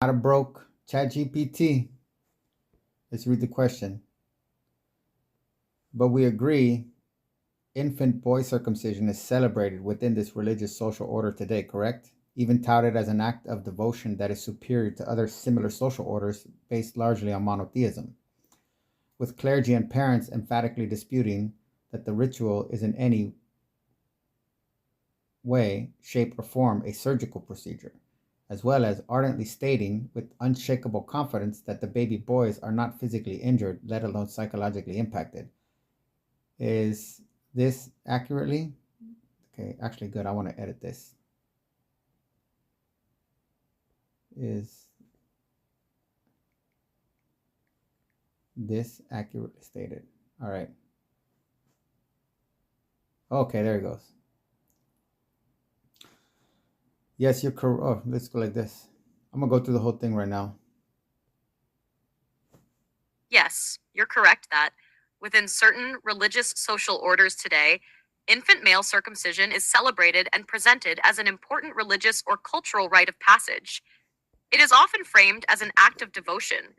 Not a broke ChatGPT. Let's read the question. But we agree infant boy circumcision is celebrated within this religious social order today, correct? Even touted as an act of devotion that is superior to other similar social orders based largely on monotheism, with clergy and parents emphatically disputing that the ritual is in any way, shape, or form a surgical procedure, as well as ardently stating with unshakable confidence that the baby boys are not physically injured, let alone psychologically impacted. Is this accurately? Okay, actually, good. I want to edit this. Is this accurately stated? All right. Okay, there it goes. Yes, you're correct. Oh, let's go like this. I'm going to go through the whole thing right now. Yes, you're correct that within certain religious social orders today, infant male circumcision is celebrated and presented as an important religious or cultural rite of passage. It is often framed as an act of devotion,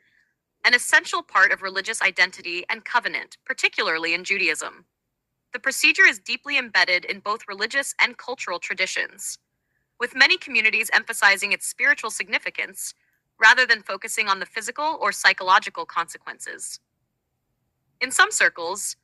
an essential part of religious identity and covenant, particularly in Judaism. The procedure is deeply embedded in both religious and cultural traditions, with many communities emphasizing its spiritual significance rather than focusing on the physical or psychological consequences. In some circles,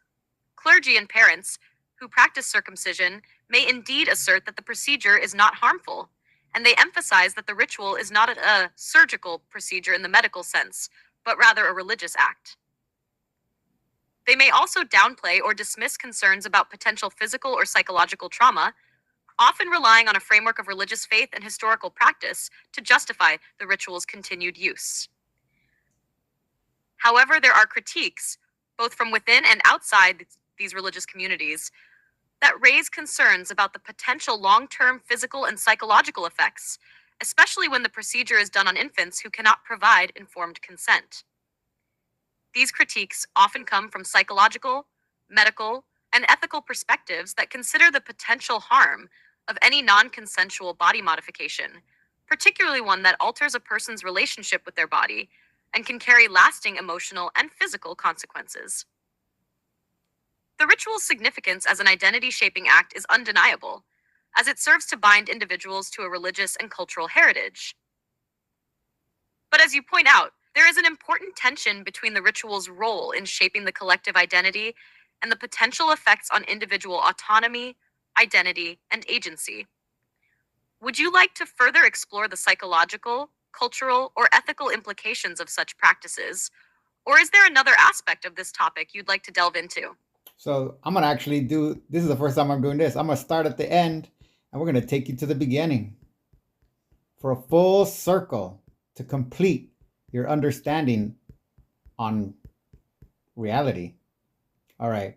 clergy and parents who practice circumcision may indeed assert that the procedure is not harmful, and they emphasize that the ritual is not a surgical procedure in the medical sense, but rather a religious act. They may also downplay or dismiss concerns about potential physical or psychological trauma, often relying on a framework of religious faith and historical practice to justify the ritual's continued use. However, there are critiques, both from within and outside these religious communities, that raise concerns about the potential long-term physical and psychological effects, especially when the procedure is done on infants who cannot provide informed consent. These critiques often come from psychological, medical, and ethical perspectives that consider the potential harm of any non-consensual body modification, particularly one that alters a person's relationship with their body and can carry lasting emotional and physical consequences. The ritual's significance as an identity-shaping act is undeniable, as it serves to bind individuals to a religious and cultural heritage. But as you point out, there is an important tension between the ritual's role in shaping the collective identity and the potential effects on individual autonomy, identity, and agency. Would you like to further explore the psychological, cultural, or ethical implications of such practices? Or is there another aspect of this topic you'd like to delve into? So I'm going to actually do, this is the first time I'm doing this. I'm going to start at the end and we're going to take you to the beginning for a full circle to complete your understanding on reality. All right.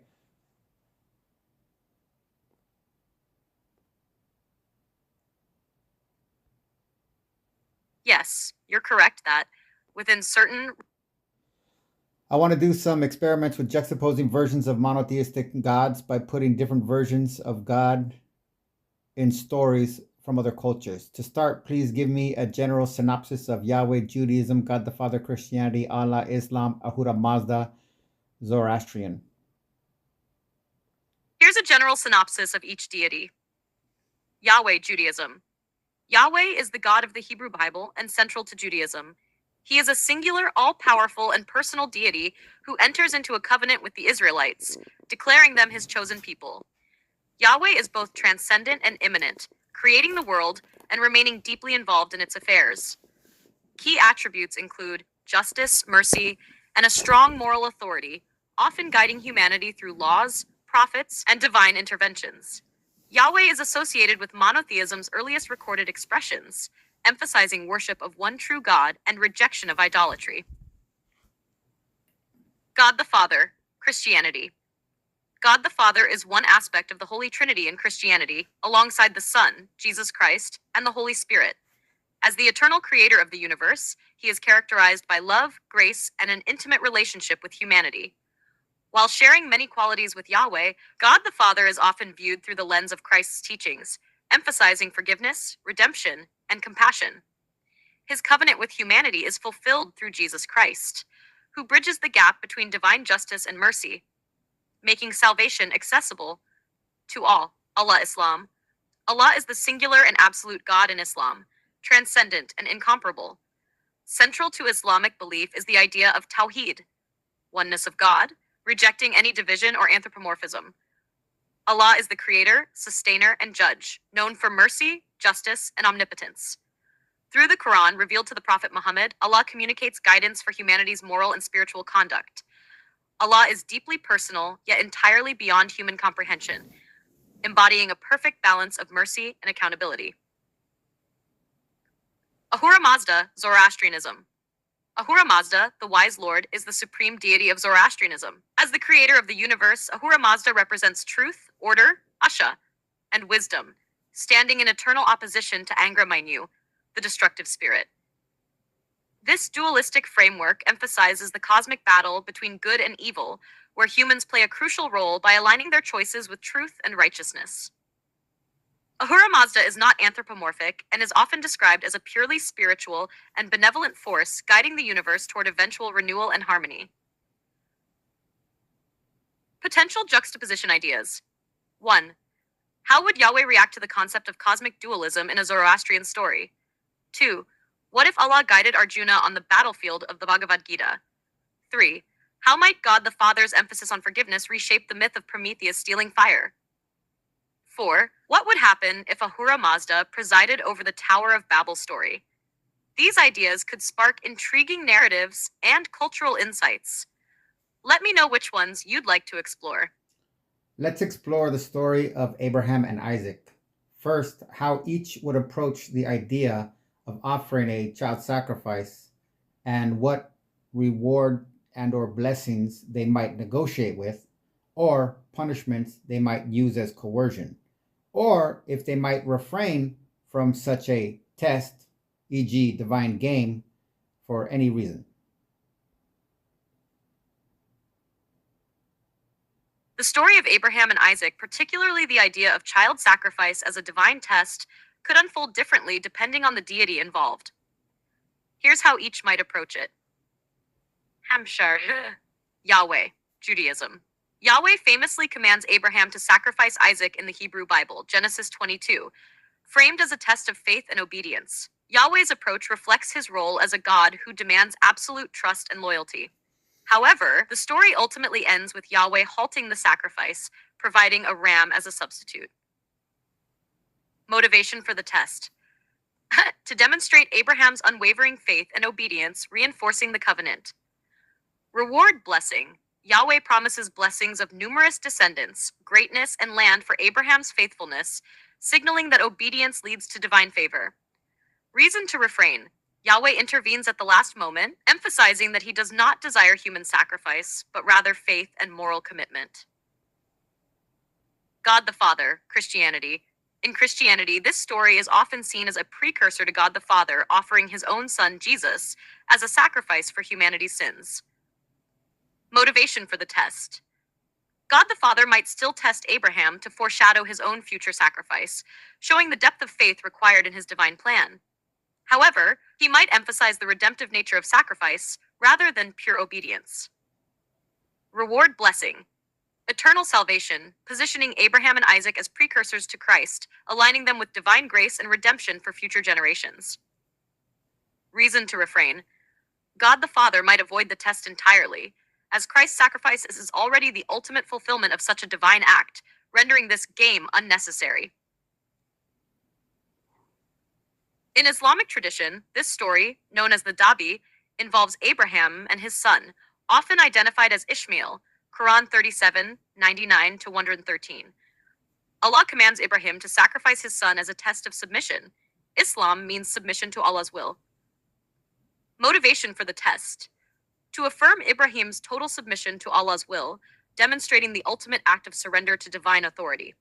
Yes, you're correct that within certain I want to do some experiments with juxtaposing versions of monotheistic gods by putting different versions of God in stories from other cultures. To start, please give me a general synopsis of Yahweh, Judaism, God the Father, Christianity, Allah, Islam, Ahura, Mazda, Zoroastrian. Here's a general synopsis of each deity. Yahweh, Judaism. Yahweh is the God of the Hebrew Bible and central to Judaism. He is a singular, all-powerful, and personal deity who enters into a covenant with the Israelites, declaring them his chosen people. Yahweh is both transcendent and immanent, creating the world and remaining deeply involved in its affairs. Key attributes include justice, mercy, and a strong moral authority, often guiding humanity through laws, prophets, and divine interventions. Yahweh is associated with monotheism's earliest recorded expressions, emphasizing worship of one true God and rejection of idolatry. God the Father, Christianity. God the Father is one aspect of the Holy Trinity in Christianity, alongside the Son, Jesus Christ, and the Holy Spirit. As the eternal creator of the universe, he is characterized by love, grace, and an intimate relationship with humanity. While sharing many qualities with Yahweh, God the Father is often viewed through the lens of Christ's teachings, emphasizing forgiveness, redemption, and compassion. His covenant with humanity is fulfilled through Jesus Christ, who bridges the gap between divine justice and mercy, making salvation accessible to all. Allah Islam. Allah is the singular and absolute God in Islam, transcendent and incomparable. Central to Islamic belief is the idea of Tawheed, oneness of God, rejecting any division or anthropomorphism. Allah is the creator, sustainer, and judge, known for mercy, justice, and omnipotence. Through the Quran revealed to the Prophet Muhammad, Allah communicates guidance for humanity's moral and spiritual conduct. Allah is deeply personal, yet entirely beyond human comprehension, embodying a perfect balance of mercy and accountability. Ahura Mazda, Zoroastrianism. Ahura Mazda, the wise lord, is the supreme deity of Zoroastrianism. As the creator of the universe, Ahura Mazda represents truth, order, Asha, and wisdom, standing in eternal opposition to Angra Mainyu, the destructive spirit. This dualistic framework emphasizes the cosmic battle between good and evil, where humans play a crucial role by aligning their choices with truth and righteousness. Ahura Mazda is not anthropomorphic and is often described as a purely spiritual and benevolent force guiding the universe toward eventual renewal and harmony. Potential juxtaposition ideas. 1. How would Yahweh react to the concept of cosmic dualism in a Zoroastrian story? 2. What if Allah guided Arjuna on the battlefield of the Bhagavad Gita? 3. How might God the Father's emphasis on forgiveness reshape the myth of Prometheus stealing fire? 4. What would happen if Ahura Mazda presided over the Tower of Babel story? These ideas could spark intriguing narratives and cultural insights. Let me know which ones you'd like to explore. Let's explore the story of Abraham and Isaac. First, how each would approach the idea of offering a child sacrifice and what reward and or blessings they might negotiate with, or punishments they might use as coercion, or if they might refrain from such a test, e.g. divine game, for any reason. The story of Abraham and Isaac, particularly the idea of child sacrifice as a divine test, could unfold differently depending on the deity involved. Here's how each might approach it. Hamshar. Yahweh, Judaism. Yahweh famously commands Abraham to sacrifice Isaac in the Hebrew Bible, Genesis 22, framed as a test of faith and obedience. Yahweh's approach reflects his role as a God who demands absolute trust and loyalty. However, the story ultimately ends with Yahweh halting the sacrifice, providing a ram as a substitute. Motivation for the test. To demonstrate Abraham's unwavering faith and obedience, reinforcing the covenant. Reward blessing. Yahweh promises blessings of numerous descendants, greatness, and land for Abraham's faithfulness, signaling that obedience leads to divine favor. Reason to refrain. Yahweh intervenes at the last moment, emphasizing that he does not desire human sacrifice, but rather faith and moral commitment. God the Father, Christianity. In Christianity, this story is often seen as a precursor to God the Father offering his own son, Jesus, as a sacrifice for humanity's sins. Motivation for the test. God the Father might still test Abraham to foreshadow his own future sacrifice, showing the depth of faith required in his divine plan. However, he might emphasize the redemptive nature of sacrifice rather than pure obedience. Reward blessing. Eternal salvation, positioning Abraham and Isaac as precursors to Christ, aligning them with divine grace and redemption for future generations. Reason to refrain. God the Father might avoid the test entirely, as Christ's sacrifice is already the ultimate fulfillment of such a divine act, rendering this game unnecessary. In Islamic tradition, this story, known as the Dabi, involves Abraham and his son, often identified as Ishmael, Quran 37, 99 to 113. Allah commands Ibrahim to sacrifice his son as a test of submission. Islam means submission to Allah's will. Motivation for the test. To affirm Ibrahim's total submission to Allah's will, demonstrating the ultimate act of surrender to divine authority.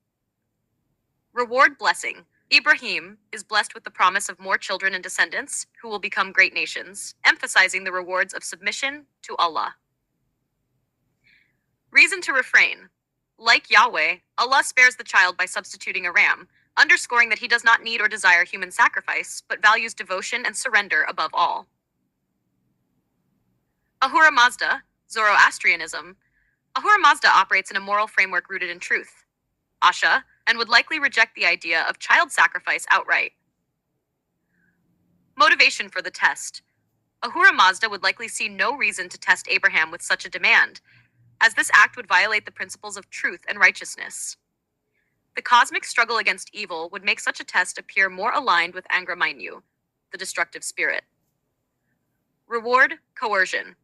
Reward blessing. Ibrahim is blessed with the promise of more children and descendants who will become great nations, emphasizing the rewards of submission to Allah. Reason to refrain. Like Yahweh, Allah spares the child by substituting a ram, underscoring that he does not need or desire human sacrifice, but values devotion and surrender above all. Ahura Mazda, Zoroastrianism. Ahura Mazda operates in a moral framework rooted in truth, Asha, and would likely reject the idea of child sacrifice outright. Motivation for the test. Ahura Mazda would likely see no reason to test Abraham with such a demand, as this act would violate the principles of truth and righteousness. The cosmic struggle against evil would make such a test appear more aligned with Angra Mainyu, the destructive spirit. Reward, coercion.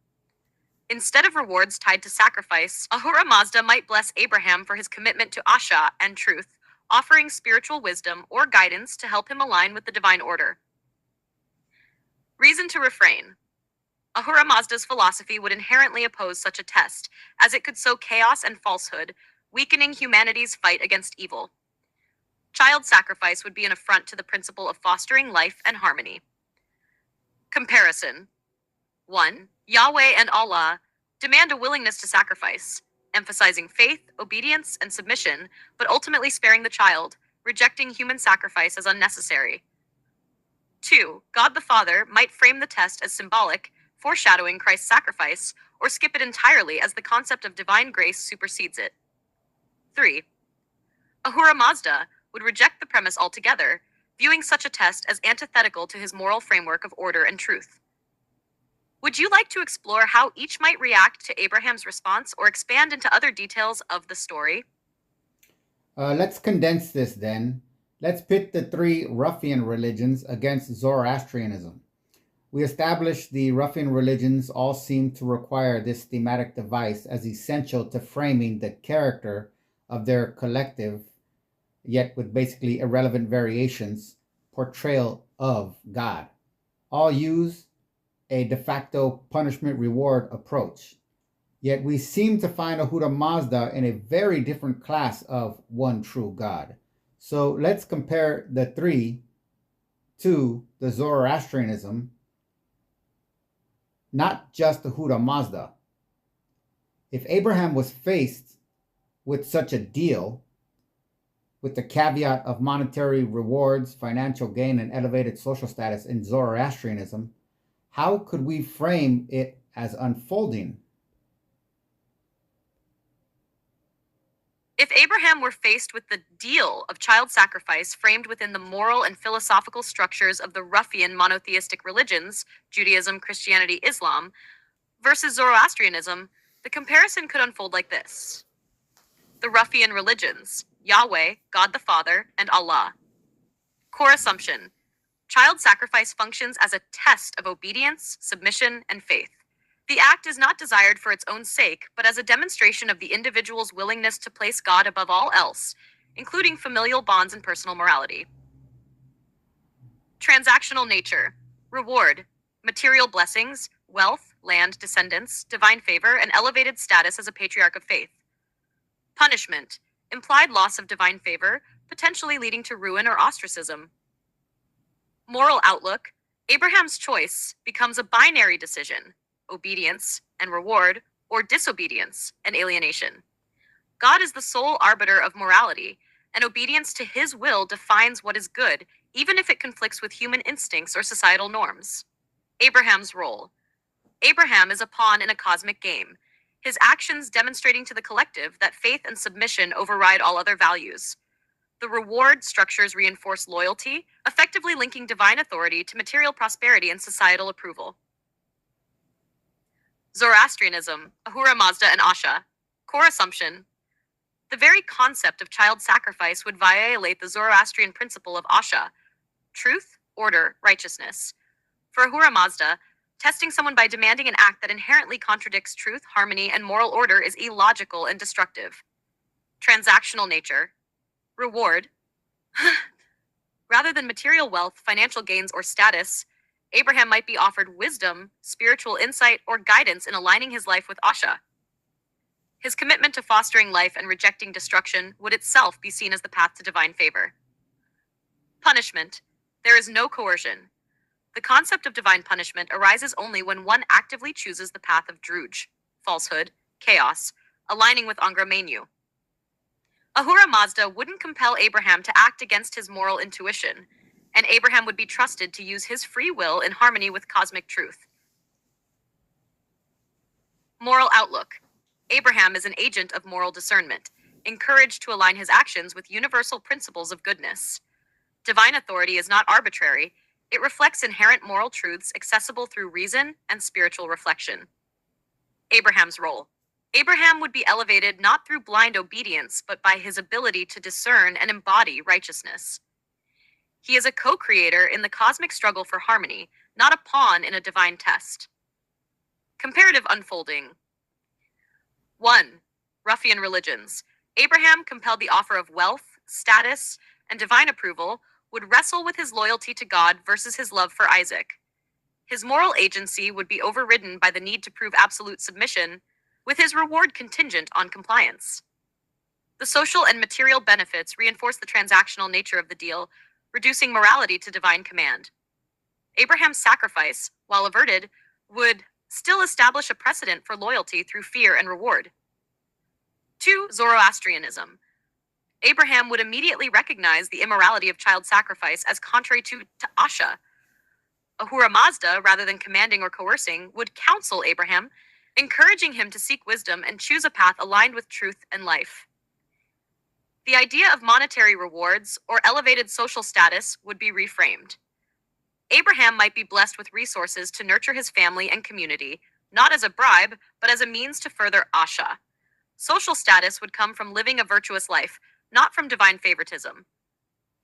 Instead of rewards tied to sacrifice, Ahura Mazda might bless Abraham for his commitment to Asha and truth, offering spiritual wisdom or guidance to help him align with the divine order. Reason to refrain. Ahura Mazda's philosophy would inherently oppose such a test, as it could sow chaos and falsehood, weakening humanity's fight against evil. Child sacrifice would be an affront to the principle of fostering life and harmony. Comparison. 1. Yahweh and Allah demand a willingness to sacrifice, emphasizing faith, obedience, and submission, but ultimately sparing the child, rejecting human sacrifice as unnecessary. 2. God the Father might frame the test as symbolic, foreshadowing Christ's sacrifice, or skip it entirely as the concept of divine grace supersedes it. 3. Ahura Mazda would reject the premise altogether, viewing such a test as antithetical to his moral framework of order and truth. Would you like to explore how each might react to Abraham's response or expand into other details of the story? Let's condense this then. Let's pit the three ruffian religions against Zoroastrianism. We established the ruffian religions all seem to require this thematic device as essential to framing the character of their collective, yet with basically irrelevant variations, portrayal of God. All use a de facto punishment reward approach. Yet we seem to find Ahura Mazda in a very different class of one true God. So let's compare the three to the Zoroastrianism, not just Ahura Mazda. If Abraham was faced with such a deal, with the caveat of monetary rewards, financial gain, and elevated social status in Zoroastrianism, how could we frame it as unfolding? If Abraham were faced with the deal of child sacrifice framed within the moral and philosophical structures of the ruffian monotheistic religions, Judaism, Christianity, Islam, versus Zoroastrianism, the comparison could unfold like this. The ruffian religions, Yahweh, God the Father, and Allah. Core assumption. Child sacrifice functions as a test of obedience, submission, and faith. The act is not desired for its own sake, but as a demonstration of the individual's willingness to place God above all else, including familial bonds and personal morality. Transactional nature. Reward. Material blessings, wealth, land, descendants, divine favor, and elevated status as a patriarch of faith. Punishment. Implied loss of divine favor, potentially leading to ruin or ostracism. Moral outlook. Abraham's choice becomes a binary decision, obedience and reward, or disobedience and alienation. God is the sole arbiter of morality, and obedience to his will defines what is good, even if it conflicts with human instincts or societal norms. Abraham's role. Abraham is a pawn in a cosmic game, his actions demonstrating to the collective that faith and submission override all other values. The reward structures reinforce loyalty, effectively linking divine authority to material prosperity and societal approval. Zoroastrianism, Ahura Mazda, and Asha. Core assumption. The very concept of child sacrifice would violate the Zoroastrian principle of Asha, truth, order, righteousness. For Ahura Mazda, testing someone by demanding an act that inherently contradicts truth, harmony, and moral order is illogical and destructive. Transactional nature. Reward. Rather than material wealth, financial gains, or status, Abraham might be offered wisdom, spiritual insight, or guidance in aligning his life with Asha. His commitment to fostering life and rejecting destruction would itself be seen as the path to divine favor. Punishment. There is no coercion. The concept of divine punishment arises only when one actively chooses the path of druj, falsehood, chaos, aligning with Angra Mainyu. Ahura Mazda wouldn't compel Abraham to act against his moral intuition, and Abraham would be trusted to use his free will in harmony with cosmic truth. Moral outlook. Abraham is an agent of moral discernment, encouraged to align his actions with universal principles of goodness. Divine authority is not arbitrary, it reflects inherent moral truths accessible through reason and spiritual reflection. Abraham's role. Abraham would be elevated not through blind obedience, but by his ability to discern and embody righteousness. He is a co creator in the cosmic struggle for harmony, not a pawn in a divine test. Comparative unfolding. 1. Ruffian religions. Abraham, compelled the offer of wealth, status, and divine approval, would wrestle with his loyalty to God versus his love for Isaac. His moral agency would be overridden by the need to prove absolute submission, with his reward contingent on compliance. The social and material benefits reinforce the transactional nature of the deal, reducing morality to divine command. Abraham's sacrifice, while averted, would still establish a precedent for loyalty through fear and reward. 2. Zoroastrianism. Abraham would immediately recognize the immorality of child sacrifice as contrary to Asha. Ahura Mazda, rather than commanding or coercing, would counsel Abraham, encouraging him to seek wisdom and choose a path aligned with truth and life. The idea of monetary rewards or elevated social status would be reframed. Abraham might be blessed with resources to nurture his family and community, not as a bribe, but as a means to further Asha. Social status would come from living a virtuous life, not from divine favoritism.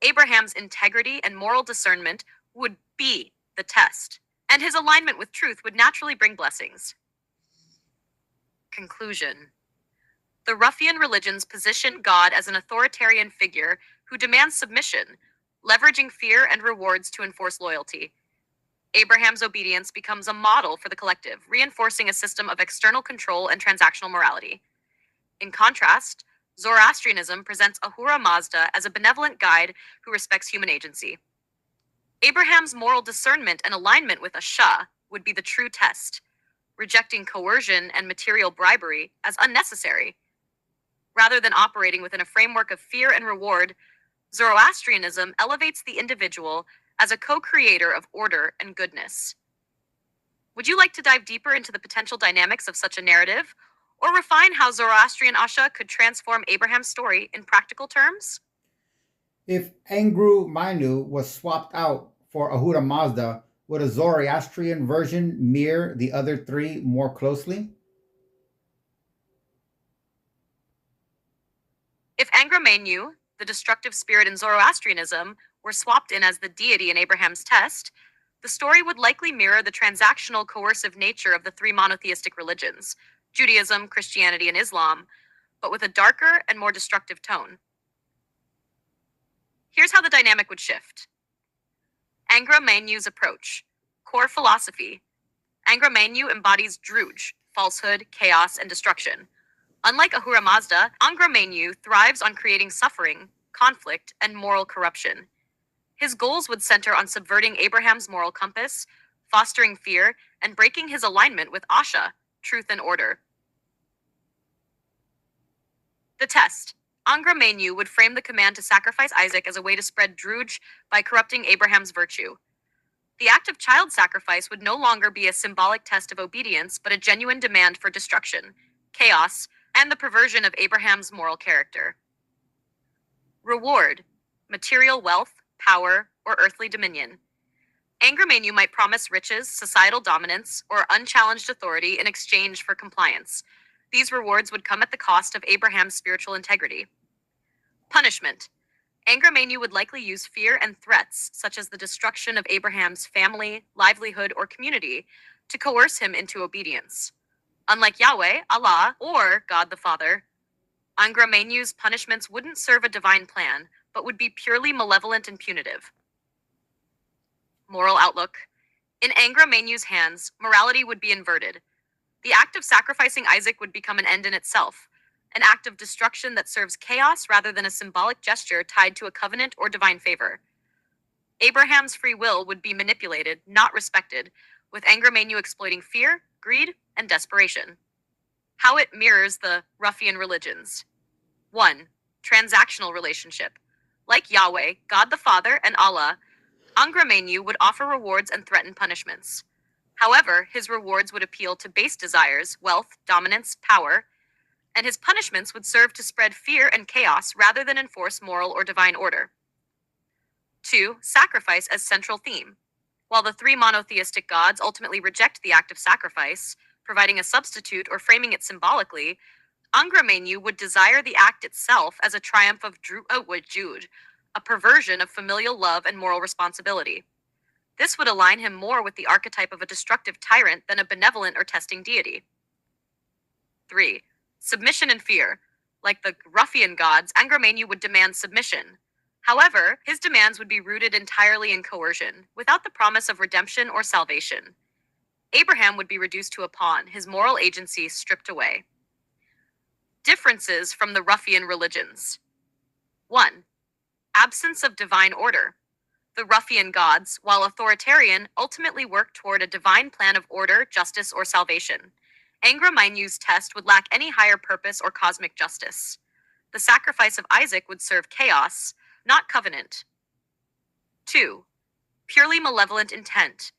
Abraham's integrity and moral discernment would be the test, and his alignment with truth would naturally bring blessings. Conclusion. The ruffian religions position God as an authoritarian figure who demands submission, leveraging fear and rewards to enforce loyalty. Abraham's obedience becomes a model for the collective, reinforcing a system of external control and transactional morality. In contrast, Zoroastrianism presents Ahura Mazda as a benevolent guide who respects human agency. Abraham's moral discernment and alignment with Asha would be the true test, rejecting coercion and material bribery as unnecessary. Rather than operating within a framework of fear and reward, Zoroastrianism elevates the individual as a co-creator of order and goodness. Would you like to dive deeper into the potential dynamics of such a narrative, or refine how Zoroastrian Asha could transform Abraham's story in practical terms? If Angru Mainu was swapped out for Ahura Mazda, would a Zoroastrian version mirror the other three more closely? If Angra Mainyu, the destructive spirit in Zoroastrianism, were swapped in as the deity in Abraham's test, the story would likely mirror the transactional coercive nature of the three monotheistic religions, Judaism, Christianity, and Islam, but with a darker and more destructive tone. Here's how the dynamic would shift. Angra Mainyu's approach. Core philosophy. Angra Mainyu embodies Druj, falsehood, chaos, and destruction. Unlike Ahura Mazda, Angra Mainyu thrives on creating suffering, conflict, and moral corruption. His goals would center on subverting Abraham's moral compass, fostering fear, and breaking his alignment with Asha, truth and order. The test. Angra Mainyu would frame the command to sacrifice Isaac as a way to spread Druj by corrupting Abraham's virtue. The act of child sacrifice would no longer be a symbolic test of obedience, but a genuine demand for destruction, chaos, and the perversion of Abraham's moral character. Reward. Material wealth, power, or earthly dominion. Angra Mainyu might promise riches, societal dominance, or unchallenged authority in exchange for compliance. These rewards would come at the cost of Abraham's spiritual integrity. Punishment. Angra Mainyu would likely use fear and threats, such as the destruction of Abraham's family, livelihood, or community, to coerce him into obedience. Unlike Yahweh, Allah, or God the Father, Angra Mainyu's punishments wouldn't serve a divine plan, but would be purely malevolent and punitive. Moral outlook. In Angra Mainyu's hands, morality would be inverted. The act of sacrificing Isaac would become an end in itself, an act of destruction that serves chaos rather than a symbolic gesture tied to a covenant or divine favor. Abraham's free will would be manipulated, not respected, with Angra Mainyu exploiting fear, greed, and desperation. How it mirrors the ruffian religions. 1. Transactional relationship. Like Yahweh, God the Father, and Allah, Angra would offer rewards and threaten punishments. However, his rewards would appeal to base desires, wealth, dominance, power, and his punishments would serve to spread fear and chaos rather than enforce moral or divine order. 2. Sacrifice as central theme. While the three monotheistic gods ultimately reject the act of sacrifice, providing a substitute or framing it symbolically, Angra would desire the act itself as a triumph of Jude, a perversion of familial love and moral responsibility. This would align him more with the archetype of a destructive tyrant than a benevolent or testing deity. 3. Submission and fear. Like the ruffian gods, Angra would demand submission. However, his demands would be rooted entirely in coercion, without the promise of redemption or salvation. Abraham would be reduced to a pawn, his moral agency stripped away. Differences from the ruffian religions. 1. Absence of divine order. The ruffian gods, while authoritarian, ultimately work toward a divine plan of order, justice, or salvation. Angra test would lack any higher purpose or cosmic justice. The sacrifice of Isaac would serve chaos, not covenant. 2. Purely malevolent intent.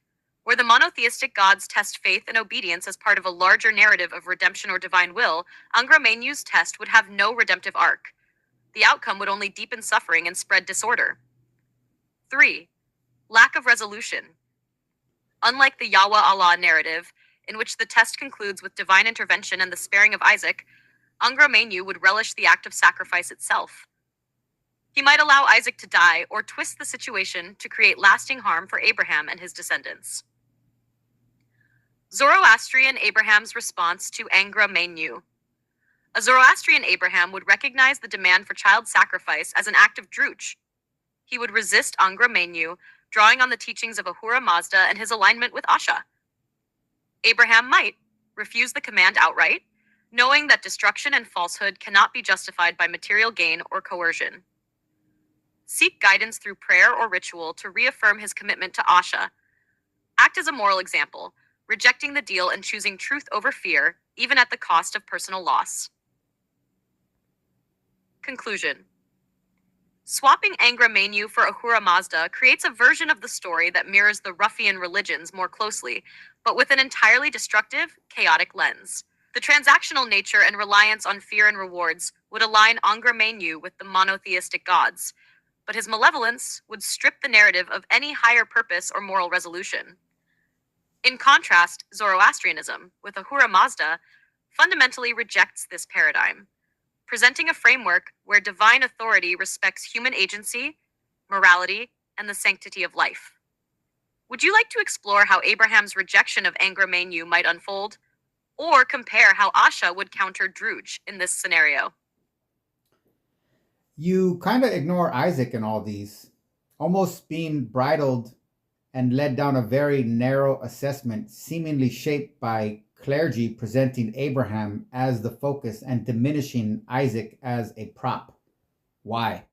Where the monotheistic gods test faith and obedience as part of a larger narrative of redemption or divine will, Angra test would have no redemptive arc. The outcome would only deepen suffering and spread disorder. 3. Lack of resolution. Unlike the Yahweh Allah narrative, in which the test concludes with divine intervention and the sparing of Isaac, Angra would relish the act of sacrifice itself. He might allow Isaac to die or twist the situation to create lasting harm for Abraham and his descendants. Zoroastrian Abraham's response to Angra. A Zoroastrian Abraham would recognize the demand for child sacrifice as an act of druj. He would resist Angra, drawing on the teachings of Ahura Mazda and his alignment with Asha. Abraham might refuse the command outright, knowing that destruction and falsehood cannot be justified by material gain or coercion. Seek guidance through prayer or ritual to reaffirm his commitment to Asha. Act as a moral example, rejecting the deal and choosing truth over fear, even at the cost of personal loss. Conclusion. Swapping Angra for Ahura Mazda creates a version of the story that mirrors the ruffian religions more closely, but with an entirely destructive, chaotic lens. The transactional nature and reliance on fear and rewards would align Angra with the monotheistic gods, but his malevolence would strip the narrative of any higher purpose or moral resolution. In contrast, Zoroastrianism, with Ahura Mazda, fundamentally rejects this paradigm, presenting a framework where divine authority respects human agency, morality, and the sanctity of life. Would you like to explore how Abraham's rejection of Angra might unfold, or compare how Asha would counter druj in this scenario? You kind of ignore Isaac in all these, almost being bridled and led down a very narrow assessment, seemingly shaped by clergy presenting Abraham as the focus and diminishing Isaac as a prop. Why?